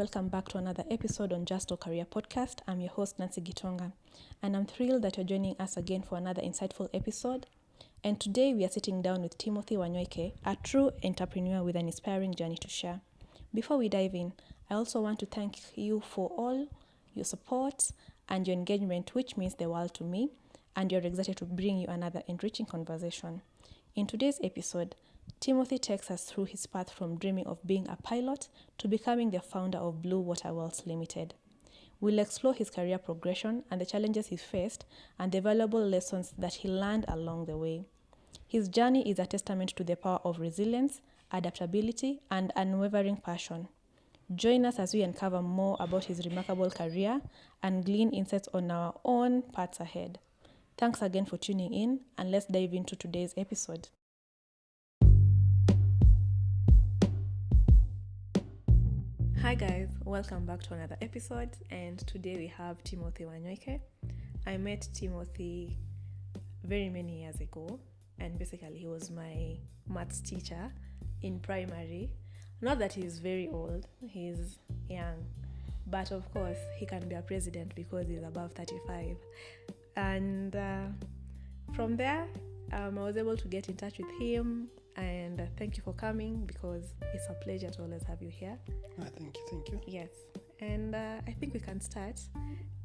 welcome back to another episode on Just a Career Podcast. I'm your host, Nancy Gitonga, and I'm thrilled that you're joining us again for another insightful episode. And today we are sitting down with Timothy Wanyoike, a true entrepreneur with an inspiring journey to share. Before we dive in, I also want to thank you for all your support and your engagement, which means the world to me, and you're excited to bring you another enriching conversation. In today's episode, Timothy takes us through his path from dreaming of being a pilot to becoming the founder of Blue Water Wells Limited. We'll explore his career progression and the challenges he faced and the valuable lessons that he learned along the way. His journey is a testament to the power of resilience, adaptability, and unwavering passion. Join us as we uncover more about his remarkable career and glean insights on our own paths ahead. Thanks again for tuning in, and let's dive into today's episode. Hi guys, welcome back to another episode, and today we have Timothy Wanyoike. I met Timothy very many years ago, and basically he was my maths teacher in primary. Not that he's very old, he's young, but of course he can be a president because he's above 35. And from there, I was able to get in touch with him, and thank you for coming because it's a pleasure to always have you here. Thank you. Yes, and I think we can start.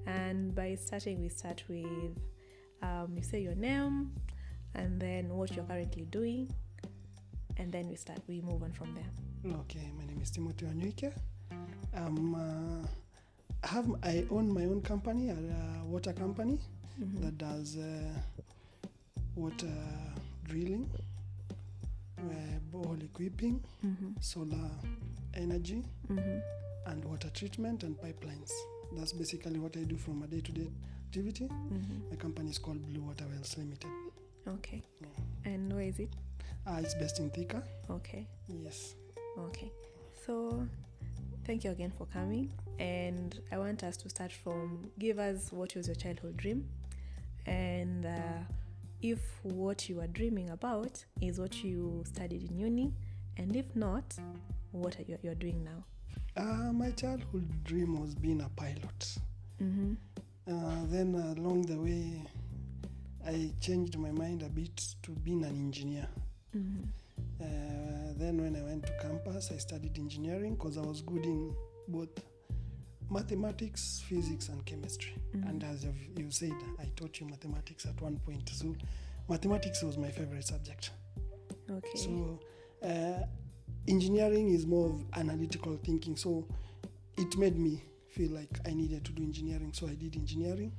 And by starting, we start with you say your name, and then what you're currently doing, and then we move on from there. Okay, my name is Timothy Wanyoike. I own my own company, a water company that does water drilling, borehole equipping, solar energy, and water treatment and pipelines. That's basically what I do from a day-to-day activity. My company is called Blue Water Wells Limited. Okay. Yeah. And where is it? It's based in Thika. Okay. Yes. Okay. So, thank you again for coming. And I want us to start from, give us what was your childhood dream, and if what you are dreaming about is what you studied in uni, and if not, what you're doing now. My childhood dream was being a pilot. Then along the way, I changed my mind a bit to being an engineer. Then when I went to campus, I studied engineering because I was good in both mathematics, physics, and chemistry. And as you said, I taught you mathematics at one point. So mathematics was my favorite subject. Okay. So engineering is more of analytical thinking. So it made me feel like I needed to do engineering. So I did engineering.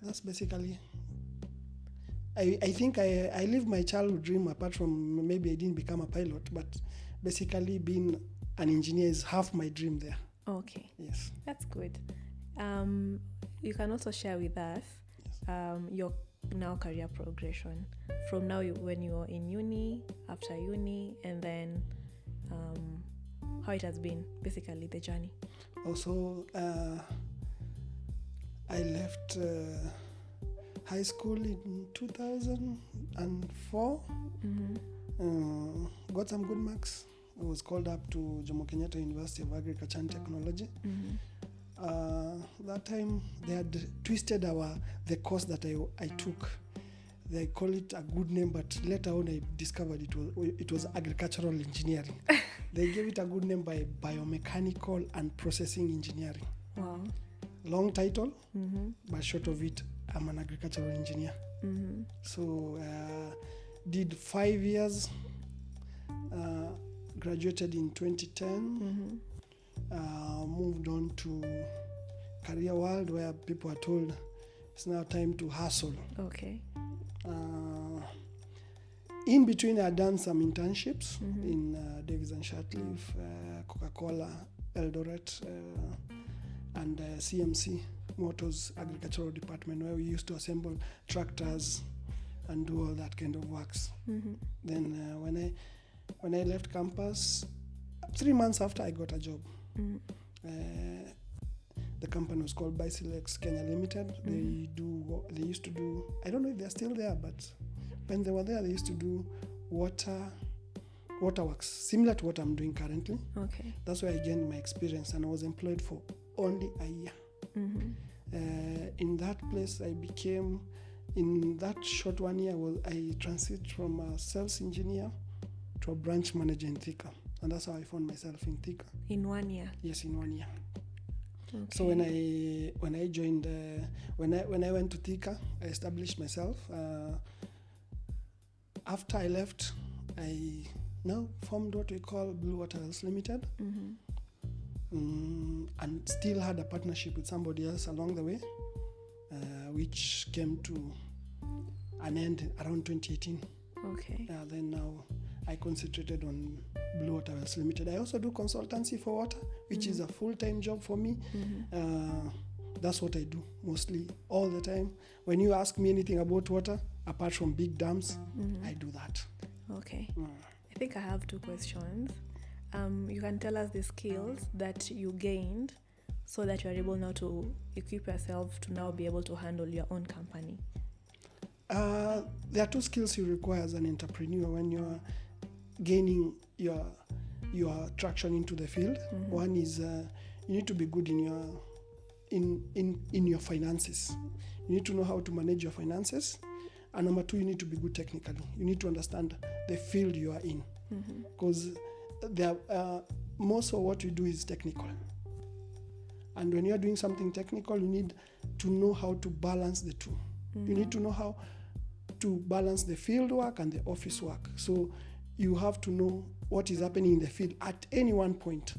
That's basically... I think I lived my childhood dream, apart from maybe I didn't become a pilot, but basically being an engineer is half my dream there. Okay. Yes. That's good. You can also share with us your now career progression from now when you are in uni, after uni, and then how it has been, basically the journey. Also, I left high school in 2004. Got some good marks. I was called up to Jomo Kenyatta University of Agriculture and Technology. That time they had twisted the course that I took. They call it a good name, but later on I discovered it was agricultural engineering. They gave it a good name by biomechanical and processing engineering. Wow. Long title, but short of it, I'm an agricultural engineer. So did 5 years, graduated in 2010, moved on to career world where people are told it's now time to hustle. Okay. In between, I had done some internships in Davis and Shatleaf, Coca-Cola, Eldoret, and CMC Motors Agricultural Department, where we used to assemble tractors and do all that kind of works. Then when I left campus, 3 months after, I got a job. The company was called Bisilex Kenya Limited. They used to do, I don't know if they're still there, but when they were there, they used to do water, waterworks, similar to what I'm doing currently. Okay. That's where I gained my experience, and I was employed for only a year. In that place, in that short 1 year, I transited from a sales engineer to a branch manager in Thika. And that's how I found myself in Thika. In 1 year? Yes, in 1 year. Okay. So when I joined, when I went to Thika, I established myself. After I left, I now formed what we call Blue Water Wells Limited, and still had a partnership with somebody else along the way, which came to an end around 2018. Okay. Then now I concentrated on Blue Water Wells Limited. I also do consultancy for water, which is a full-time job for me. That's what I do mostly all the time. When you ask me anything about water, apart from big dams, I do that. Okay. I think I have 2 questions. You can tell us the skills that you gained so that you are able now to equip yourself to now be able to handle your own company. There are 2 skills you require as an entrepreneur when you're gaining your traction into the field. One is you need to be good in your finances. You need to know how to manage your finances. And number 2, you need to be good technically. You need to understand the field you are in, because most of what you do is technical. And when you're doing something technical, you need to know how to balance the 2. You need to know how to balance the field work and the office work. So you have to know what is happening in the field at any one point.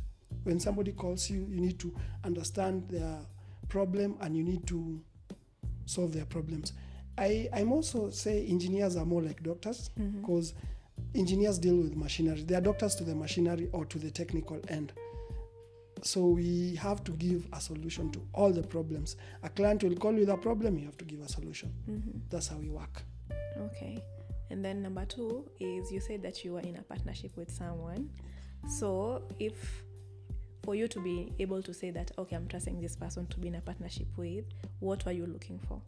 When somebody calls you, you need to understand their problem and you need to solve their problems. I'm also say engineers are more like doctors, because engineers deal with machinery. They are doctors to the machinery or to the technical end. So we have to give a solution to all the problems. A client will call you with a problem, you have to give a solution. That's how we work. Okay. And then number 2 is you said that you were in a partnership with someone. So for you to be able to say that, okay, I'm trusting this person to be in a partnership with, what were you looking for?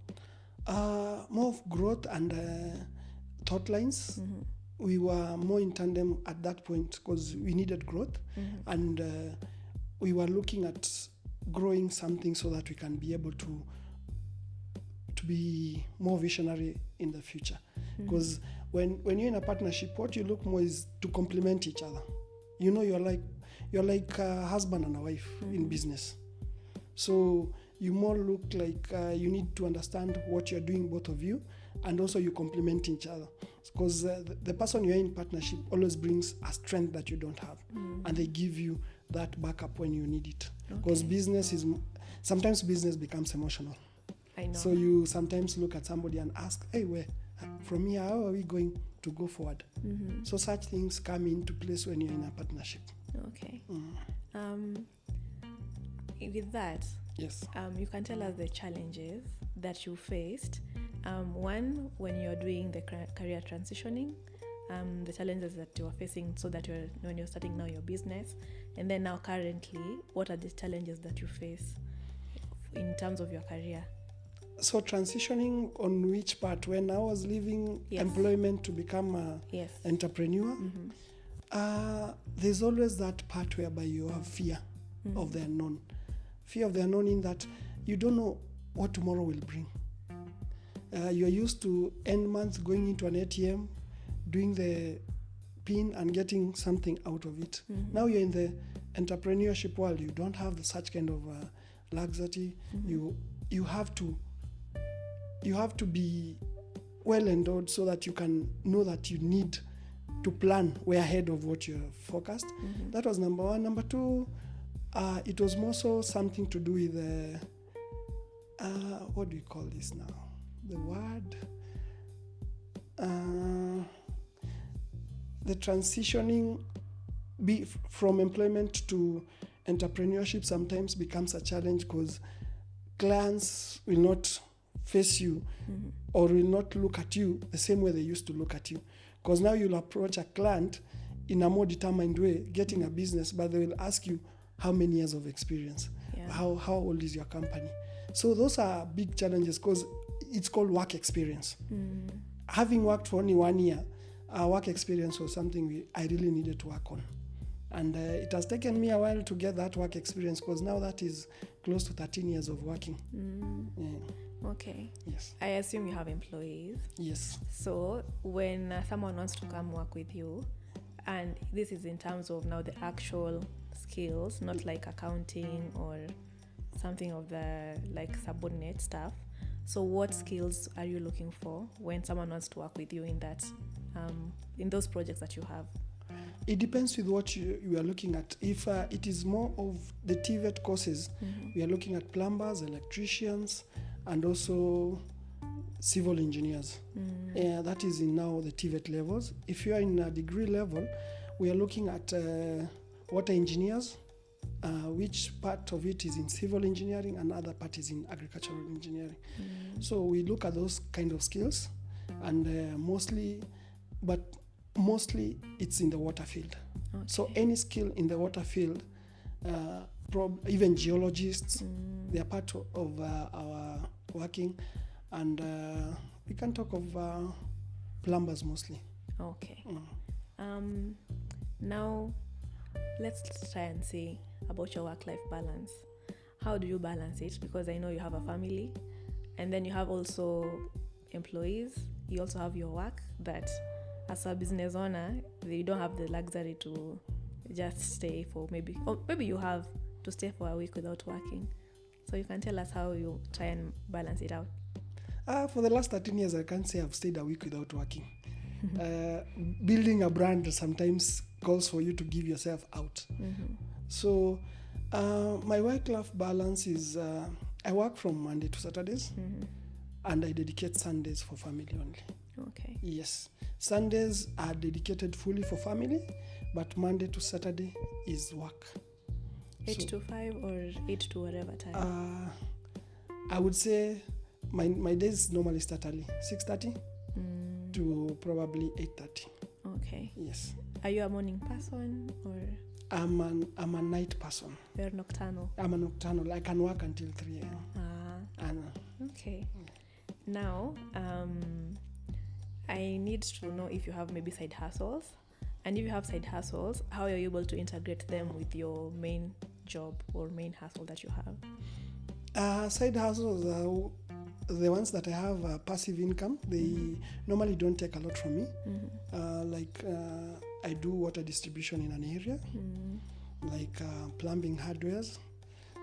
More of growth and thought lines. We were more in tandem at that point because we needed growth, and we were looking at growing something so that we can be able to be more visionary in the future. Because when you're in a partnership, what you look more is to complement each other. You know, you're like a husband and a wife in business. So you more look like you need to understand what you're doing, both of you, and also you complement each other. Because the person you're in partnership always brings a strength that you don't have, and they give you that backup when you need it. Because sometimes business becomes emotional. I know. So you sometimes look at somebody and ask, hey, from here, how are we going to go forward? So such things come into place when you're in a partnership. Okay. With that, yes, you can tell us the challenges that you faced. One, when you're doing the career transitioning, the challenges that you are facing so that when you're starting now your business, and then now currently, what are the challenges that you face in terms of your career? So transitioning on which part? When I was leaving employment to become an entrepreneur, there's always that part whereby you have fear of the unknown. Fear of the unknown in that you don't know what tomorrow will bring. You're used to end month going into an ATM, doing the PIN and getting something out of it. Now you're in the entrepreneurship world. You don't have such kind of luxury. You have to be well endowed so that you can know that you need to plan way ahead of what you're focused. That was number 1. Number 2, it was more so something to do with what do you call this now? The word, the transitioning from employment to entrepreneurship sometimes becomes a challenge because clients will not face you or will not look at you the same way they used to look at you. Because now you'll approach a client in a more determined way, getting a business, but they will ask you how many years of experience, how old is your company. So those are big challenges because it's called work experience. Having worked for only 1 year, our work experience was something I really needed to work on. And it has taken me a while to get that work experience, because now that is close to 13 years of working. Yeah. Okay. Yes. I assume you have employees. Yes. So when someone wants to come work with you, and this is in terms of now the actual skills, not like accounting or something of the like subordinate stuff. So what skills are you looking for when someone wants to work with you in that, in those projects that you have? It depends with what you are looking at. If it is more of the TVET courses, we are looking at plumbers, electricians, and also civil engineers. That is in now the TVET levels. If you are in a degree level, we are looking at water engineers, which part of it is in civil engineering and other part is in agricultural engineering. So we look at those kind of skills, and mostly it's in the water field. Okay. So any skill in the water field, even geologists, they are part of our working, and we can talk of plumbers mostly. Okay. Now let's try and see about your work-life balance. How do you balance it? Because I know you have a family, and then you have also employees. You also have your work that, as a business owner, you don't have the luxury to just stay for maybe you have to stay for a week without working. So you can tell us how you try and balance it out. For the last 13 years, I can't say I've stayed a week without working. Building a brand sometimes calls for you to give yourself out. So my work-life balance is I work from Monday to Saturdays, and I dedicate Sundays for family only. Okay. Yes. Sundays are dedicated fully for family, but Monday to Saturday is work. 8 to 5 or 8 to whatever time? I would say my days normally start early, 6:30 to probably 8:30. Okay. Yes. Are you a morning person or? I'm a night person. You're nocturnal. I'm a nocturnal. I can work until 3 a.m. Okay. Now, I need to know if you have maybe side hustles. And if you have side hustles, how are you able to integrate them with your main job or main hustle that you have? Side hustles are the ones that I have passive income. They normally don't take a lot from me. I do water distribution in an area, like plumbing hardwares.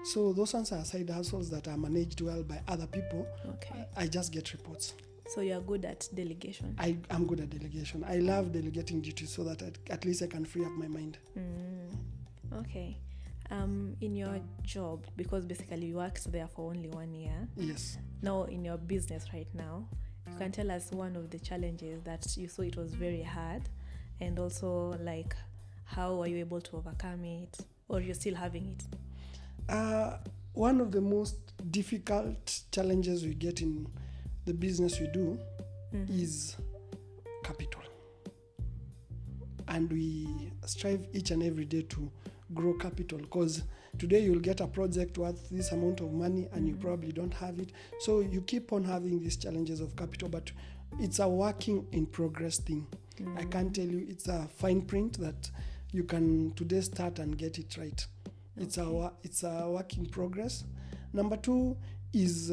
So those ones are side hustles that are managed well by other people. Okay. I just get reports. So you're good at delegation? I'm good at delegation. I love delegating duties so that at least I can free up my mind. Okay. In your job, because basically you worked there for only 1 year. Yes. Now in your business right now, you can tell us one of the challenges that you saw it was very hard, and also like how are you able to overcome it, or you're still having it? One of the most difficult challenges we get in the business we do is capital. And we strive each and every day to grow capital, because today you'll get a project worth this amount of money and you probably don't have it. So you keep on having these challenges of capital, but it's a working in progress thing. I can't tell you it's a fine print that you can today start and get it right. Okay. It's a work in progress. Number 2 is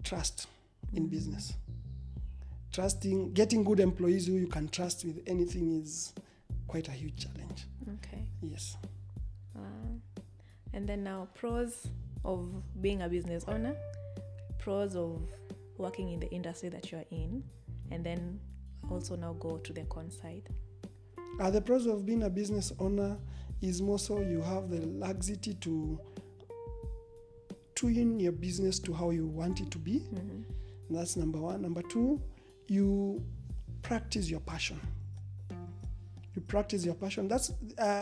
trust in business. Getting good employees who you can trust with anything is quite a huge challenge. Okay. Yes. And then now, pros of being a business owner, pros of working in the industry that you are in, and then also now go to the con side. The pros of being a business owner is more so you have the luxury to tune your business to how you want it to be. That's number 1. Number 2, you practice your passion. That's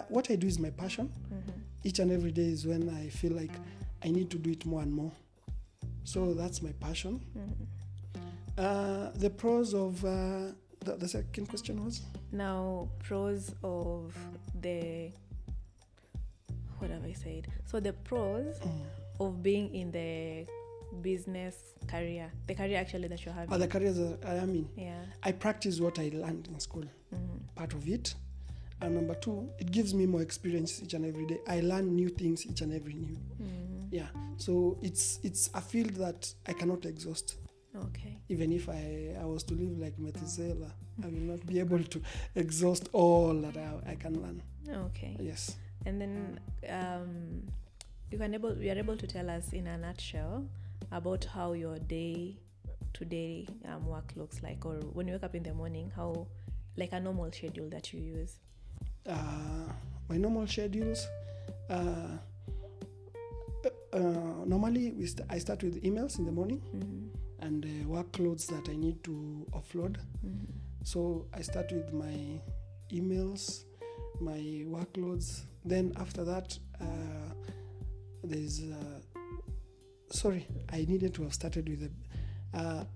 what I do is my passion. Each and every day is when I feel like I need to do it more and more. So that's my passion. The pros of the second question was? Now, pros of what have I said? So the pros of being in the business career, the career actually that you're having? Or the careers that I am in. Yeah. I practice what I learned in school, part of it. And number two, it gives me more experience each and every day. I learn new things each and every new. Yeah. So it's a field that I cannot exhaust. Okay. Even if I was to live like Methuselah, I will not be able to exhaust all that I can learn. Okay. Yes. And then you are able to tell us in a nutshell about how your day-to-day work looks like, or when you wake up in the morning, how, like, a normal schedule that you use. My normal schedules, normally I start with emails in the morning and workloads that I need to offload. So I start with my emails, my workloads. Then after that, I needed to have started with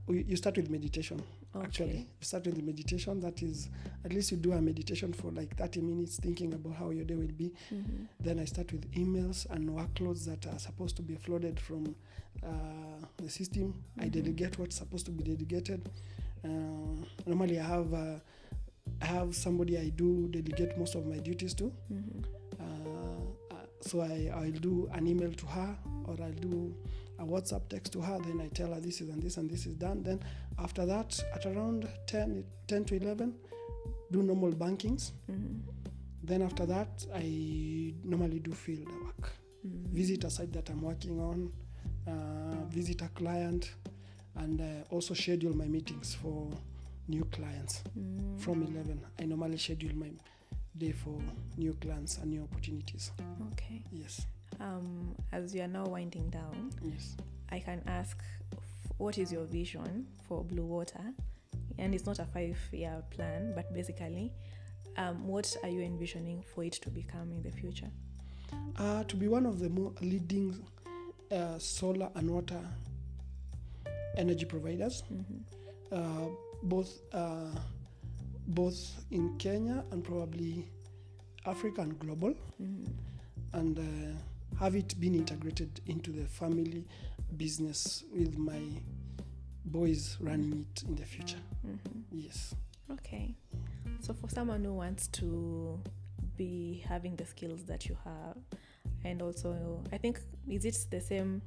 you start with meditation. Okay. Actually, you start with the meditation. That is, at least you do a meditation for like 30 minutes, thinking about how your day will be. Then I start with emails and workloads that are supposed to be offloaded from the system. I delegate what's supposed to be delegated. Normally, I have somebody I do delegate most of my duties to. So I'll do an email to her, or I'll do a WhatsApp text to her. Then I tell her this is and this and this is done. Then after that, at around 10 to 11, do normal bankings. Then after that, I normally do field work. Visit a site that I'm working on, visit a client, and also schedule my meetings for new clients. From 11, I normally schedule my day for new clients and new opportunities. Okay. Yes. As you are now winding down, Yes. I can ask, what is your vision for Blue Water? And it's not a 5-year plan, but basically, what are you envisioning for it to become in the future? To be one of the more leading solar and water energy providers, both in Kenya and probably Africa and global, and have it been integrated into the family business with my boys running it in the future. Yes. Okay. So for someone who wants to be having the skills that you have, and also, I think, is it the same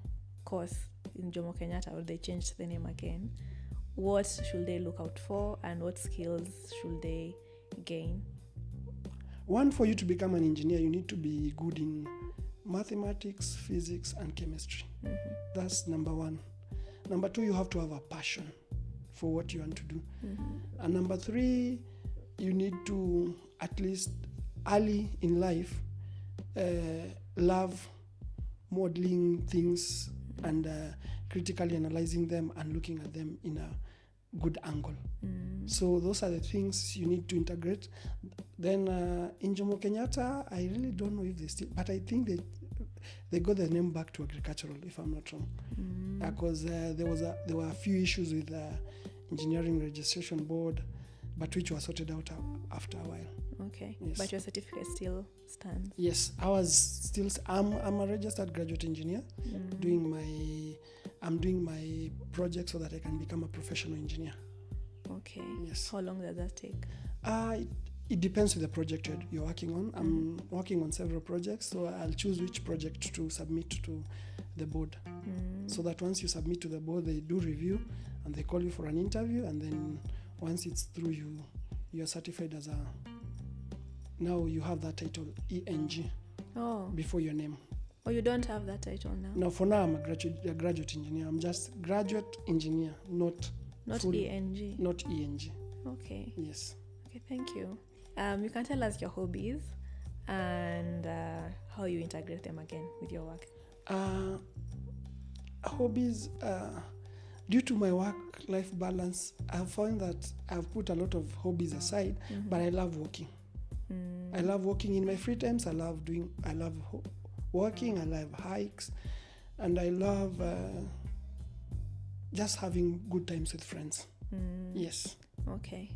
course in Jomo Kenyatta, or they changed the name again? What should they look out for, and what skills should they gain? One, for you to become an engineer, you need to be good in mathematics, physics, and chemistry. That's number one. Number two, you have to have a passion for what you want to do. And number three, you need to, at least early in life, love modeling things and critically analyzing them and looking at them in a good angle. So those are the things you need to integrate. Then in Jomo Kenyatta, I really don't know if they still, but I think they got the name back to agricultural, if I'm not wrong, because there were a few issues with the engineering registration board, but which were sorted out after a while. Okay. Yes. But your certificate still stands? Yes, I'm a registered graduate engineer. I'm doing my project so that I can become a professional engineer. Okay. Yes. How long does that take? It depends with the project you're working on. I'm working on several projects, so I'll choose which project to submit to the board. So that once you submit to the board, they do review and they call you for an interview, and then once it's through, you're certified as now you have that title ENG before your name. Oh, you don't have that title now? No, for now I'm a graduate engineer. I'm just graduate engineer, not full, ENG. Not ENG. Okay. Yes. Okay, thank you. You can tell us your hobbies and how you integrate them again with your work. Hobbies, due to my work-life balance, I've found that I've put a lot of hobbies aside, but I love walking. I love walking in my free times. I love walking. I love hikes, and I love just having good times with friends. Yes. Okay.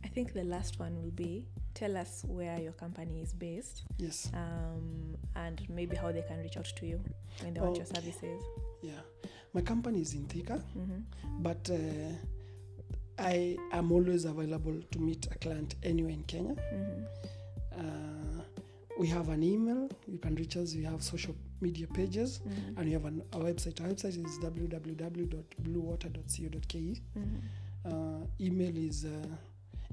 I think the last one will be, tell us where your company is based. Yes. And maybe how they can reach out to you when they want your services. Yeah. My company is in Thika, but I am always available to meet a client anywhere in Kenya. We have an email. You can reach us. We have social media pages, and we have a website. Our website is www.bluewater.co.ke. Email is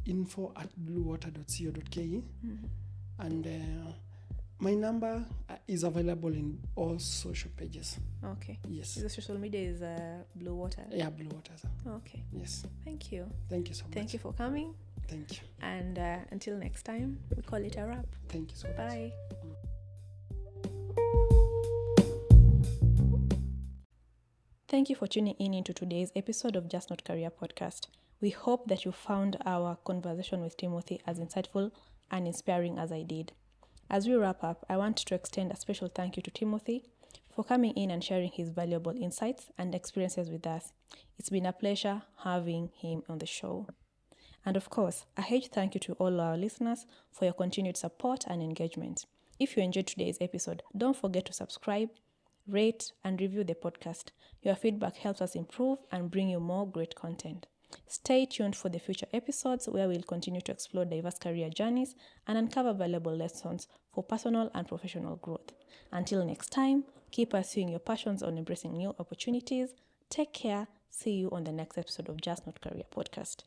info@bluewater.co.ke. And my number is available in all social pages. Okay. Yes. The social media is Blue Water? Yeah, Blue Water. Okay. Yes. Thank you. Thank you so much. Thank you for coming. Thank you. And until next time, we call it a wrap. Thank you so much. Bye. Thank you for tuning in into today's episode of Just Not Career podcast. We hope that you found our conversation with Timothy as insightful and inspiring as I did. As we wrap up, I want to extend a special thank you to Timothy for coming in and sharing his valuable insights and experiences with us. It's been a pleasure having him on the show. And of course, a huge thank you to all our listeners for your continued support and engagement. If you enjoyed today's episode, don't forget to subscribe, rate, and review the podcast. Your feedback helps us improve and bring you more great content. Stay tuned for the future episodes where we'll continue to explore diverse career journeys and uncover valuable lessons for personal and professional growth. Until next time, keep pursuing your passions on embracing new opportunities. Take care. See you on the next episode of Just Not Career podcast.